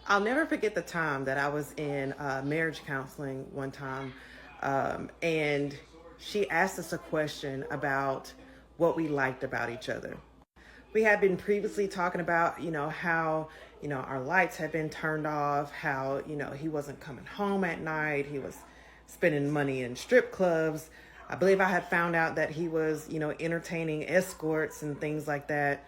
I'll never forget the time that I was in marriage counseling one time, and she asked us a question about what we liked about each other. We had been previously talking about, how, our lights had been turned off, how, he wasn't coming home at night, he was spending money in strip clubs. I believe I had found out that he was, entertaining escorts and things like that.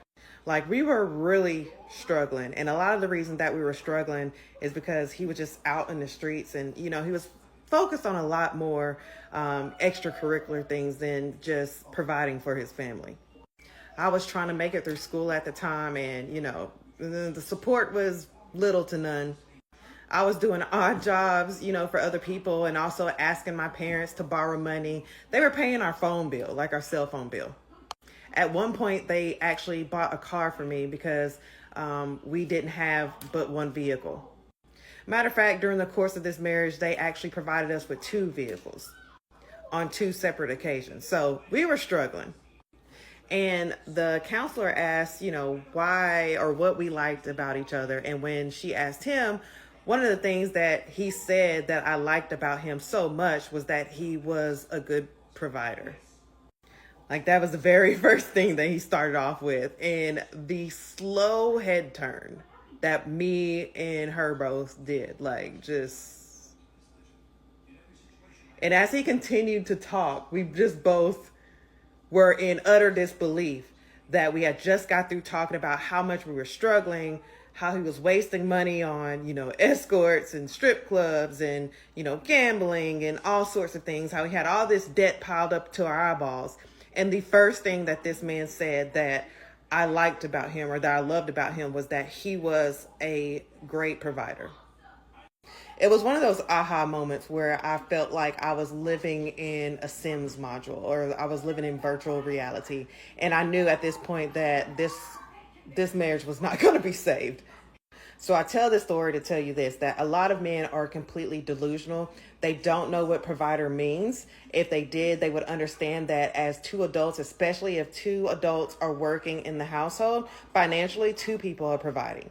Like, we were really struggling, and a lot of the reason that we were struggling is because he was just out in the streets, and he was focused on a lot more extracurricular things than just providing for his family. I was trying to make it through school at the time, and the support was little to none. I was doing odd jobs, for other people, and also asking my parents to borrow money. They were paying our phone bill, like our cell phone bill. At one point, they actually bought a car for me because we didn't have but one vehicle. Matter of fact, during the course of this marriage, they actually provided us with two vehicles on two separate occasions. So we were struggling. And the counselor asked, why or what we liked about each other. And when she asked him, one of the things that he said that I liked about him so much was that he was a good provider. Like, that was the very first thing that he started off with. And the slow head turn that me and her both did, like, just. And as he continued to talk, we just both were in utter disbelief that we had just got through talking about how much we were struggling, how he was wasting money on, escorts and strip clubs and, gambling and all sorts of things, how he had all this debt piled up to our eyeballs. And the first thing that this man said that I liked about him or that I loved about him was that he was a great provider. It was one of those aha moments where I felt like I was living in a Sims module, or I was living in virtual reality. And I knew at this point that this marriage was not going to be saved. So I tell this story to tell you this, that a lot of men are completely delusional. They don't know what provider means. If they did, they would understand that as two adults, especially if two adults are working in the household, financially, two people are providing.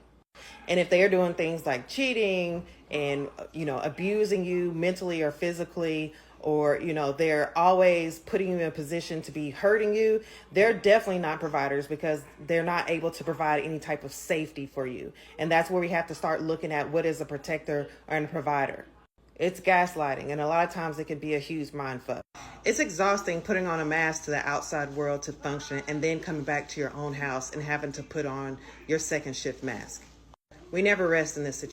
And if they're doing things like cheating and, abusing you mentally or physically, or, they're always putting you in a position to be hurting you, they're definitely not providers because they're not able to provide any type of safety for you. And that's where we have to start looking at what is a protector and a provider. It's gaslighting, and a lot of times it can be a huge mindfuck. It's exhausting putting on a mask to the outside world to function and then coming back to your own house and having to put on your second shift mask. We never rest in this situation.